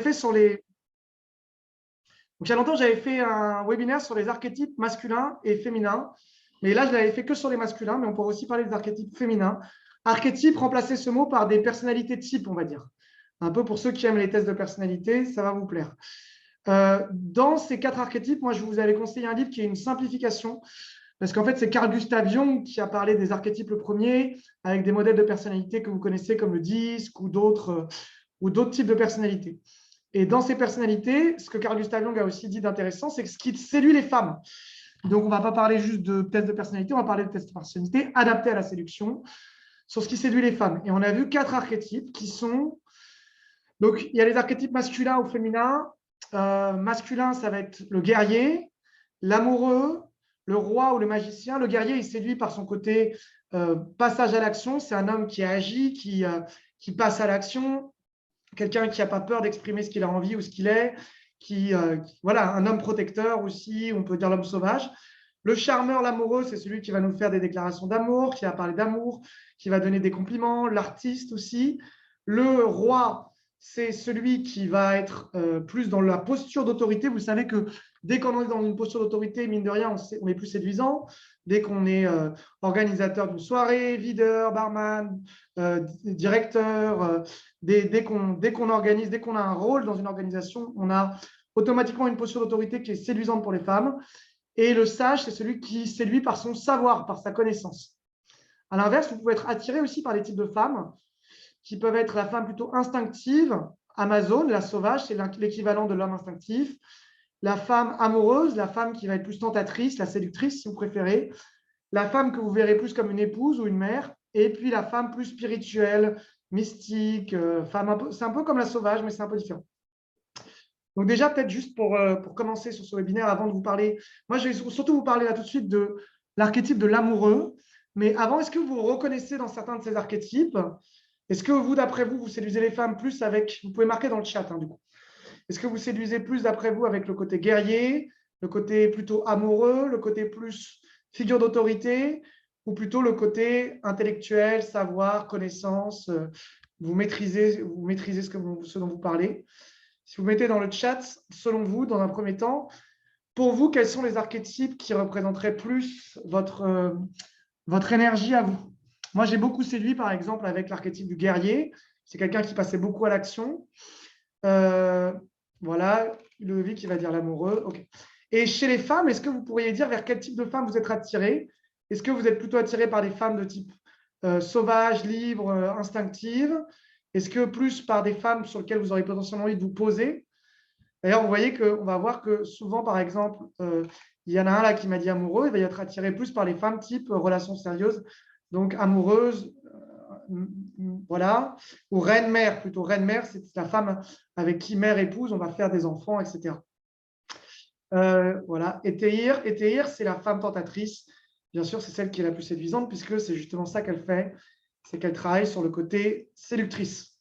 fait sur les… Donc, il y a longtemps, j'avais fait un webinaire sur les archétypes masculins et féminins. Mais là, je l'avais fait que sur les masculins, mais on pourrait aussi parler des archétypes féminins. Archétype, remplacer ce mot par des personnalités types, on va dire. Un peu pour ceux qui aiment les tests de personnalité, ça va vous plaire. Dans ces 4 archétypes, moi, je vous avais conseillé un livre qui est une simplification. Parce qu'en fait, c'est Carl Gustav Jung qui a parlé des archétypes le premier, avec des modèles de personnalité que vous connaissez comme le disque ou d'autres types de personnalités. Et dans ces personnalités, ce que Carl Gustav Jung a aussi dit d'intéressant, c'est que ce qui séduit les femmes. Donc, on ne va pas parler juste de tests de personnalité, on va parler de tests de personnalité adaptés à la séduction, sur ce qui séduit les femmes. Et on a vu 4 archétypes qui sont… Donc, il y a les archétypes masculins ou féminins. Masculin, ça va être le guerrier, l'amoureux, le roi ou le magicien. Le guerrier, il séduit par son côté passage à l'action. C'est un homme qui agit, qui passe à l'action. Quelqu'un qui n'a pas peur d'exprimer ce qu'il a envie ou ce qu'il est, voilà, un homme protecteur aussi, on peut dire l'homme sauvage. Le charmeur, l'amoureux, c'est celui qui va nous faire des déclarations d'amour, qui va parler d'amour, qui va donner des compliments. L'artiste aussi. Le roi, c'est celui qui va être plus dans la posture d'autorité. Vous savez que dès qu'on est dans une posture d'autorité, mine de rien, on est plus séduisant. Dès qu'on est organisateur d'une soirée, videur, barman, directeur, dès qu'on organise, dès qu'on a un rôle dans une organisation, on a automatiquement une posture d'autorité qui est séduisante pour les femmes. Et le sage, c'est celui qui séduit par son savoir, par sa connaissance. À l'inverse, vous pouvez être attiré aussi par des types de femmes qui peuvent être la femme plutôt instinctive, Amazone, la sauvage, c'est l'équivalent de l'homme instinctif. La femme amoureuse, la femme qui va être plus tentatrice, la séductrice si vous préférez. La femme que vous verrez plus comme une épouse ou une mère. Et puis la femme plus spirituelle, mystique, c'est un peu comme la sauvage, mais c'est un peu différent. Donc déjà, peut-être juste pour commencer sur ce webinaire, avant de vous parler, moi je vais surtout vous parler là tout de suite de l'archétype de l'amoureux. Mais avant, est-ce que vous reconnaissez dans certains de ces archétypes? Est-ce que vous, d'après vous, vous séduisez les femmes plus avec… Vous pouvez marquer dans le chat, du coup. Est-ce que vous séduisez plus, d'après vous, avec le côté guerrier, le côté plutôt amoureux, le côté plus figure d'autorité, ou plutôt le côté intellectuel, savoir, connaissance, vous maîtrisez ce dont vous parlez? Si vous mettez dans le chat, selon vous, dans un premier temps, pour vous, quels sont les archétypes qui représenteraient plus votre énergie à vous? Moi, j'ai beaucoup séduit, par exemple, avec l'archétype du guerrier. C'est quelqu'un qui passait beaucoup à l'action. Voilà, Ludovic qui va dire l'amoureux. Okay. Et chez les femmes, est-ce que vous pourriez dire vers quel type de femme vous êtes attiré? Est-ce que vous êtes plutôt attiré par des femmes de type sauvage, libre, instinctive? Est-ce que plus par des femmes sur lesquelles vous aurez potentiellement envie de vous poser? D'ailleurs, vous voyez qu'on va voir que souvent, par exemple, il y en a un là qui m'a dit amoureux, il va y être attiré plus par les femmes type relation sérieuse, donc amoureuse, voilà, ou reine-mère, plutôt reine-mère, c'est la femme avec qui mère épouse, on va faire des enfants, etc. Voilà, et Théir, c'est la femme tentatrice. Bien sûr, c'est celle qui est la plus séduisante, puisque c'est justement ça qu'elle fait, c'est qu'elle travaille sur le côté séductrice.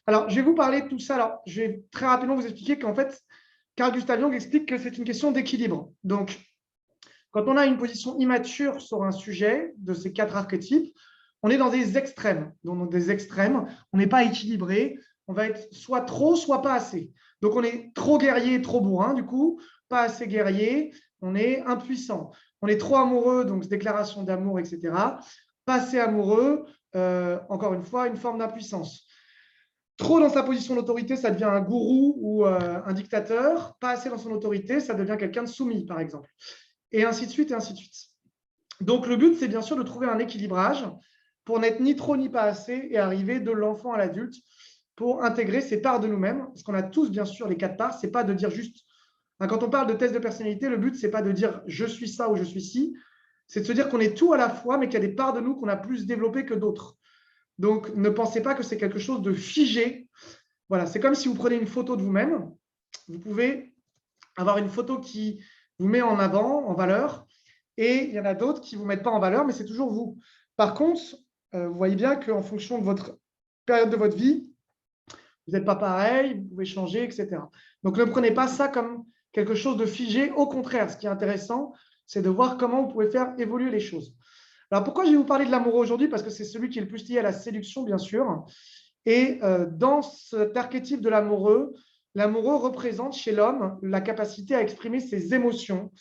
Alors, je vais vous parler de tout ça. Alors, je vais très rapidement vous expliquer qu'en fait, Carl Gustav Jung explique que c'est une question d'équilibre. Donc, quand on a une position immature sur un sujet de ces 4 archétypes, on est dans des extrêmes. Donc, des extrêmes, on n'est pas équilibré. On va être soit trop, soit pas assez. Donc, on est trop guerrier, trop bourrin, du coup, pas assez guerrier, on est impuissant. On est trop amoureux, donc déclaration d'amour, etc. Pas assez amoureux, encore une fois, une forme d'impuissance. Trop dans sa position d'autorité, ça devient un gourou ou un dictateur. Pas assez dans son autorité, ça devient quelqu'un de soumis, par exemple. Et ainsi de suite, et ainsi de suite. Donc, le but, c'est bien sûr de trouver un équilibrage pour n'être ni trop ni pas assez et arriver de l'enfant à l'adulte pour intégrer ces parts de nous-mêmes. Parce qu'on a tous, bien sûr, les 4 parts. Ce n'est pas de dire juste… Quand on parle de test de personnalité, le but, ce n'est pas de dire « je suis ça » ou « je suis ci ». C'est de se dire qu'on est tout à la fois, mais qu'il y a des parts de nous qu'on a plus développées que d'autres. Donc, ne pensez pas que c'est quelque chose de figé. Voilà, c'est comme si vous prenez une photo de vous-même. Vous pouvez avoir une photo qui vous met en avant, en valeur, et il y en a d'autres qui ne vous mettent pas en valeur, mais c'est toujours vous. Par contre, vous voyez bien qu'en fonction de votre période de votre vie, vous n'êtes pas pareil, vous pouvez changer, etc. Donc, ne prenez pas ça comme quelque chose de figé. Au contraire, ce qui est intéressant, c'est de voir comment vous pouvez faire évoluer les choses. Alors, pourquoi je vais vous parler de l'amoureux aujourd'hui? Parce que c'est celui qui est le plus lié à la séduction, bien sûr. Et dans cet archétype de l'amoureux, L'amoureux représente chez l'homme la capacité à exprimer ses émotions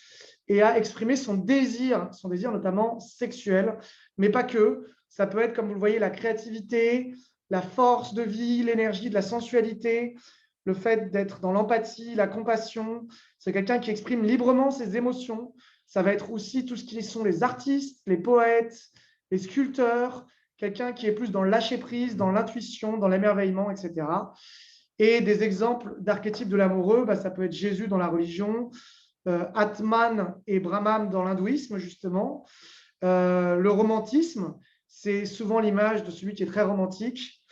et à exprimer son désir notamment sexuel, mais pas que. Ça peut être, comme vous le voyez, la créativité, la force de vie, l'énergie, de la sensualité, le fait d'être dans l'empathie, la compassion. C'est quelqu'un qui exprime librement ses émotions. Ça va être aussi tout ce qui sont les artistes, les poètes, les sculpteurs, quelqu'un qui est plus dans le lâcher-prise, dans l'intuition, dans l'émerveillement, etc. Et des exemples d'archétypes de l'amoureux, ça peut être Jésus dans la religion, Atman et Brahman dans l'hindouisme, justement. Le romantisme, c'est souvent l'image de celui qui est très romantique,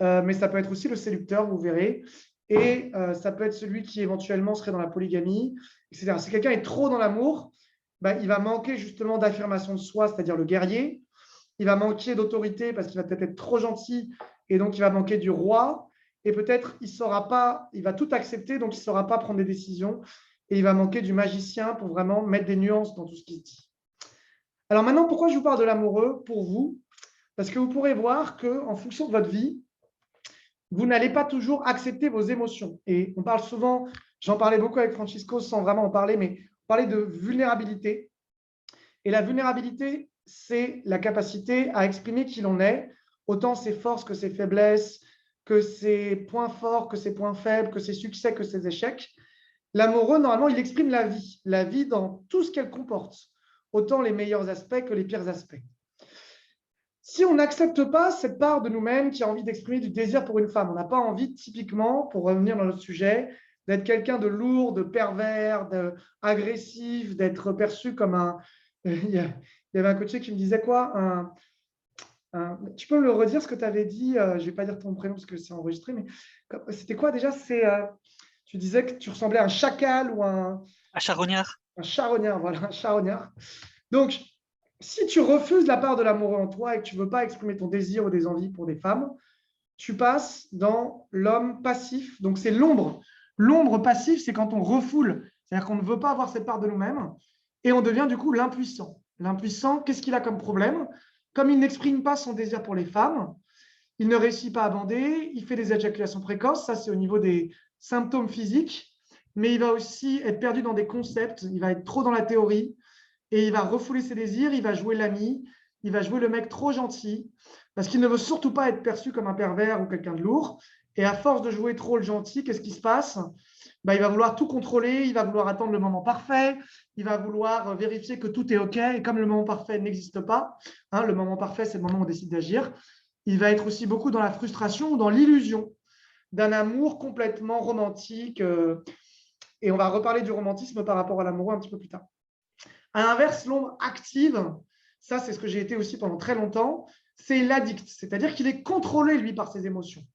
mais ça peut être aussi le séducteur, vous verrez. Et ça peut être celui qui éventuellement serait dans la polygamie, etc. Si quelqu'un est trop dans l'amour, il va manquer justement d'affirmation de soi, c'est-à-dire le guerrier. Il va manquer d'autorité parce qu'il va peut-être être trop gentil et donc il va manquer du roi. Et peut-être il va tout accepter, donc il ne saura pas prendre des décisions. Et il va manquer du magicien pour vraiment mettre des nuances dans tout ce qui se dit. Alors maintenant, pourquoi je vous parle de l'amoureux pour vous? Parce que vous pourrez voir qu'en fonction de votre vie, vous n'allez pas toujours accepter vos émotions. Et on parle souvent, j'en parlais beaucoup avec Francisco sans vraiment en parler, mais on parlait de vulnérabilité. Et la vulnérabilité, c'est la capacité à exprimer qui l'on est, autant ses forces que ses faiblesses, que ses points forts, que ses points faibles, que ses succès, que ses échecs. L'amoureux, normalement, il exprime la vie dans tout ce qu'elle comporte, autant les meilleurs aspects que les pires aspects. Si on n'accepte pas cette part de nous-mêmes qui a envie d'exprimer du désir pour une femme, on n'a pas envie, typiquement, pour revenir dans notre sujet, d'être quelqu'un de lourd, de pervers, d'agressif, d'être perçu comme un… Il y avait un coach qui me disait quoi tu peux me le redire ce que tu avais dit, je ne vais pas dire ton prénom parce que c'est enregistré, mais c'était quoi déjà? Tu disais que tu ressemblais à un chacal ou un charognard. Un charognard, voilà, un charognard. Donc, si tu refuses la part de l'amoureux en toi et que tu ne veux pas exprimer ton désir ou des envies pour des femmes, tu passes dans l'homme passif. Donc, c'est l'ombre. L'ombre passif, c'est quand on refoule. C'est-à-dire qu'on ne veut pas avoir cette part de nous-mêmes et on devient du coup l'impuissant. L'impuissant, qu'est-ce qu'il a comme problème? Comme il n'exprime pas son désir pour les femmes, il ne réussit pas à bander, il fait des éjaculations précoces. Ça, c'est au niveau des symptômes physiques. Mais il va aussi être perdu dans des concepts. Il va être trop dans la théorie et il va refouler ses désirs. Il va jouer l'ami. Il va jouer le mec trop gentil parce qu'il ne veut surtout pas être perçu comme un pervers ou quelqu'un de lourd. Et à force de jouer trop le gentil, qu'est-ce qui se passe? Il va vouloir tout contrôler. Il va vouloir attendre le moment parfait. Il va vouloir vérifier que tout est OK. Et comme le moment parfait n'existe pas, le moment parfait, c'est le moment où on décide d'agir. Il va être aussi beaucoup dans la frustration ou dans l'illusion d'un amour complètement romantique. Et on va reparler du romantisme par rapport à l'amoureux un petit peu plus tard. À l'inverse, l'ombre active, ça c'est ce que j'ai été aussi pendant très longtemps, c'est l'addict, c'est-à-dire qu'il est contrôlé, lui, par ses émotions.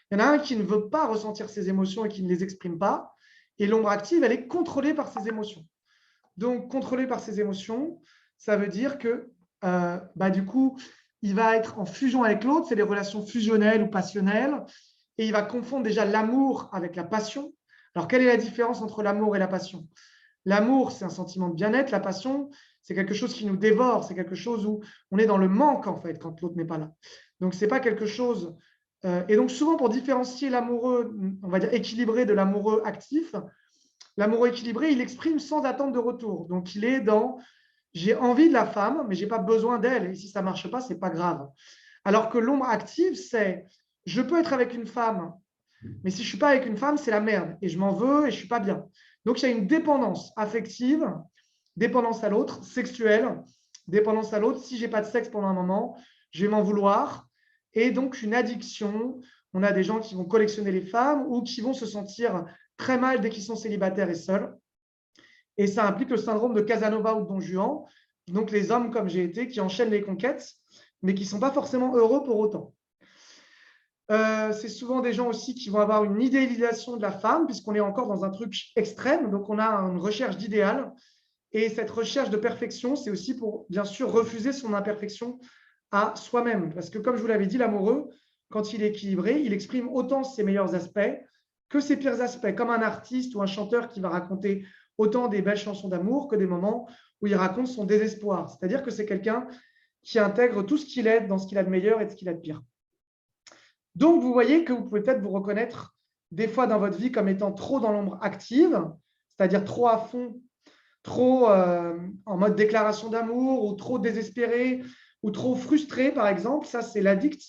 Il y en a un qui ne veut pas ressentir ses émotions et qui ne les exprime pas, et l'ombre active, elle est contrôlée par ses émotions. Donc, contrôlée par ses émotions, ça veut dire que, du coup, il va être en fusion avec l'autre, c'est des relations fusionnelles ou passionnelles, et il va confondre déjà l'amour avec la passion. Alors, quelle est la différence entre l'amour et la passion? L'amour, c'est un sentiment de bien-être. La passion, c'est quelque chose qui nous dévore. C'est quelque chose où on est dans le manque, en fait, quand l'autre n'est pas là. Donc, ce n'est pas quelque chose… et donc, souvent, pour différencier l'amoureux, on va dire équilibré de l'amoureux actif, l'amoureux équilibré, il exprime sans attente de retour. Donc, il est dans « j'ai envie de la femme, mais je n'ai pas besoin d'elle. Et si ça ne marche pas, ce n'est pas grave. » Alors que l'ombre active, c'est « je peux être avec une femme, mais si je ne suis pas avec une femme, c'est la merde. Et je m'en veux et je ne suis pas bien. » Donc, il y a une dépendance affective, dépendance à l'autre, sexuelle, dépendance à l'autre. Si je n'ai pas de sexe pendant un moment, je vais m'en vouloir. Et donc, une addiction. On a des gens qui vont collectionner les femmes ou qui vont se sentir très mal dès qu'ils sont célibataires et seuls. Et ça implique le syndrome de Casanova ou de Don Juan. Donc, les hommes comme j'ai été qui enchaînent les conquêtes, mais qui ne sont pas forcément heureux pour autant. C'est souvent des gens aussi qui vont avoir une idéalisation de la femme, puisqu'on est encore dans un truc extrême. Donc, on a une recherche d'idéal. Et cette recherche de perfection, c'est aussi pour, bien sûr, refuser son imperfection à soi-même. Parce que, comme je vous l'avais dit, l'amoureux, quand il est équilibré, il exprime autant ses meilleurs aspects que ses pires aspects, comme un artiste ou un chanteur qui va raconter autant des belles chansons d'amour que des moments où il raconte son désespoir. C'est-à-dire que c'est quelqu'un qui intègre tout ce qu'il est dans ce qu'il a de meilleur et de ce qu'il a de pire. Donc, vous voyez que vous pouvez peut-être vous reconnaître des fois dans votre vie comme étant trop dans l'ombre active, c'est-à-dire trop à fond, trop en mode déclaration d'amour ou trop désespéré ou trop frustré, par exemple, ça c'est l'addict.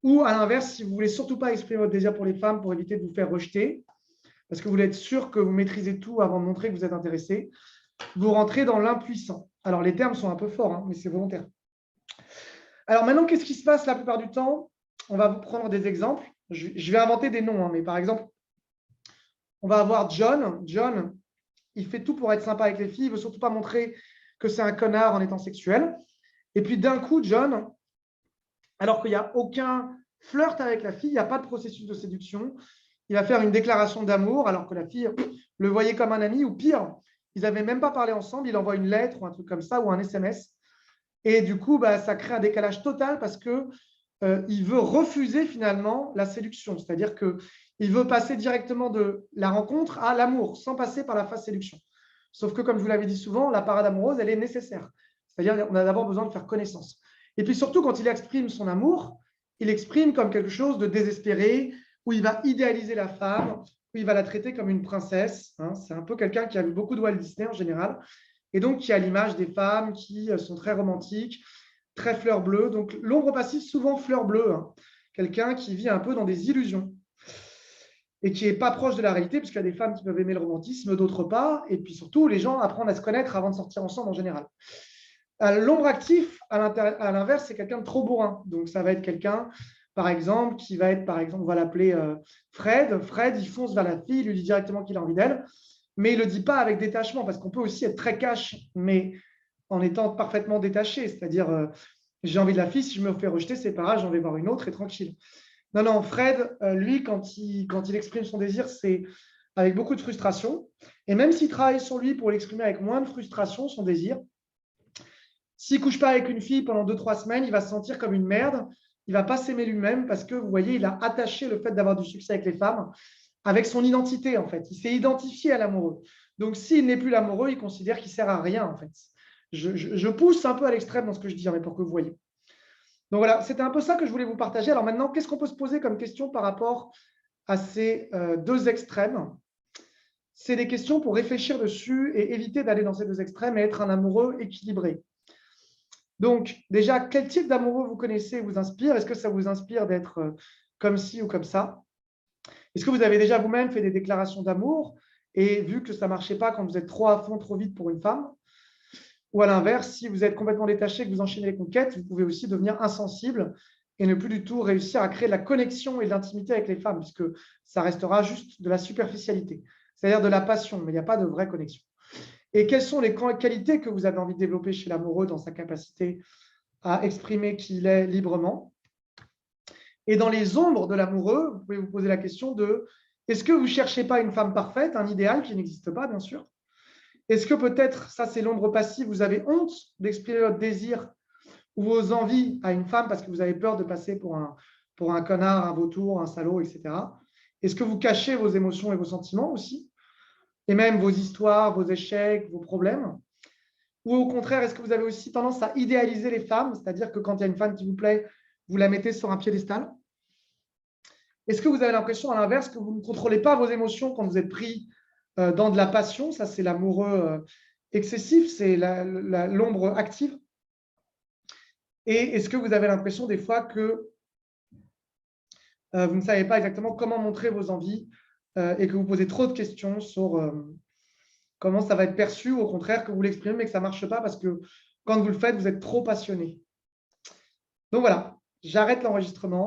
Ou à l'inverse, si vous ne voulez surtout pas exprimer votre désir pour les femmes pour éviter de vous faire rejeter, parce que vous voulez être sûr que vous maîtrisez tout avant de montrer que vous êtes intéressé, vous rentrez dans l'impuissant. Alors les termes sont un peu forts, hein, mais c'est volontaire. Alors maintenant, qu'est-ce qui se passe la plupart du temps? On va vous prendre des exemples. Je vais inventer des noms, hein, mais par exemple, on va avoir John. John, il fait tout pour être sympa avec les filles. Il ne veut surtout pas montrer que c'est un connard en étant sexuel. Et puis d'un coup, John, alors qu'il n'y a aucun flirt avec la fille, il n'y a pas de processus de séduction, il va faire une déclaration d'amour alors que la fille le voyait comme un ami, ou pire, ils n'avaient même pas parlé ensemble, il envoie une lettre ou un truc comme ça, ou un SMS. Et du coup, ça crée un décalage total parce que il veut refuser finalement la séduction. C'est-à-dire qu'il veut passer directement de la rencontre à l'amour, sans passer par la phase séduction. Sauf que, comme je vous l'avais dit souvent, la parade amoureuse, elle est nécessaire. C'est-à-dire qu'on a d'abord besoin de faire connaissance. Et puis surtout, quand il exprime son amour, il exprime comme quelque chose de désespéré, où il va idéaliser la femme, où il va la traiter comme une princesse. Hein. C'est un peu quelqu'un qui a vu beaucoup de Walt Disney en général, et donc qui a l'image des femmes qui sont très romantiques, très fleur bleue. Donc, l'ombre passive, souvent fleur bleue. Hein. Quelqu'un qui vit un peu dans des illusions et qui n'est pas proche de la réalité, puisqu'il y a des femmes qui peuvent aimer le romantisme, d'autres pas. Et puis surtout, les gens apprennent à se connaître avant de sortir ensemble en général. L'ombre actif, à l'inverse, c'est quelqu'un de trop bourrin. Donc, ça va être quelqu'un, par exemple, qui va être, par exemple, on va l'appeler Fred. Fred, il fonce vers la fille, il lui dit directement qu'il a envie d'elle, mais il ne le dit pas avec détachement, parce qu'on peut aussi être très cash, mais en étant parfaitement détaché, c'est-à-dire j'ai envie de la fille, si je me fais rejeter, c'est pas grave, j'en vais voir une autre et tranquille. Non, non, Fred, lui, quand il exprime son désir, c'est avec beaucoup de frustration. Et même s'il travaille sur lui pour l'exprimer avec moins de frustration, son désir, s'il ne couche pas avec une fille pendant 2-3 semaines, il va se sentir comme une merde, il ne va pas s'aimer lui-même parce que, vous voyez, il a attaché le fait d'avoir du succès avec les femmes avec son identité, en fait. Il s'est identifié à l'amoureux. Donc, s'il n'est plus l'amoureux, il considère qu'il ne sert à rien, en fait. Je pousse un peu à l'extrême dans ce que je dis, mais pour que vous voyez. Donc voilà, c'était un peu ça que je voulais vous partager. Alors maintenant, qu'est-ce qu'on peut se poser comme question par rapport à ces deux extrêmes? C'est des questions pour réfléchir dessus et éviter d'aller dans ces deux extrêmes et être un amoureux équilibré. Donc déjà, quel type d'amoureux vous connaissez vous inspire? Est-ce que ça vous inspire d'être comme ci ou comme ça? Est-ce que vous avez déjà vous-même fait des déclarations d'amour et vu que ça ne marchait pas quand vous êtes trop à fond, trop vite pour une femme? Ou à l'inverse, si vous êtes complètement détaché, que vous enchaînez les conquêtes, vous pouvez aussi devenir insensible et ne plus du tout réussir à créer de la connexion et de l'intimité avec les femmes, puisque ça restera juste de la superficialité, c'est-à-dire de la passion, mais il n'y a pas de vraie connexion. Et quelles sont les qualités que vous avez envie de développer chez l'amoureux dans sa capacité à exprimer qui il est librement? Et dans les ombres de l'amoureux, vous pouvez vous poser la question de est-ce que vous ne cherchez pas une femme parfaite, un idéal qui n'existe pas, bien sûr? Est-ce que peut-être, ça c'est l'ombre passive, vous avez honte d'exprimer votre désir ou vos envies à une femme parce que vous avez peur de passer pour un connard, un vautour, un salaud, etc. Est-ce que vous cachez vos émotions et vos sentiments aussi? Et même vos histoires, vos échecs, vos problèmes? Ou au contraire, est-ce que vous avez aussi tendance à idéaliser les femmes, c'est-à-dire que quand il y a une femme qui vous plaît, vous la mettez sur un piédestal? Est-ce que vous avez l'impression, à l'inverse, que vous ne contrôlez pas vos émotions quand vous êtes pris dans de la passion? Ça, c'est l'amoureux excessif, c'est l'ombre active. Et est-ce que vous avez l'impression des fois que vous ne savez pas exactement comment montrer vos envies et que vous posez trop de questions sur comment ça va être perçu, ou au contraire que vous l'exprimez mais que ça ne marche pas parce que quand vous le faites, vous êtes trop passionné? Donc voilà, j'arrête l'enregistrement.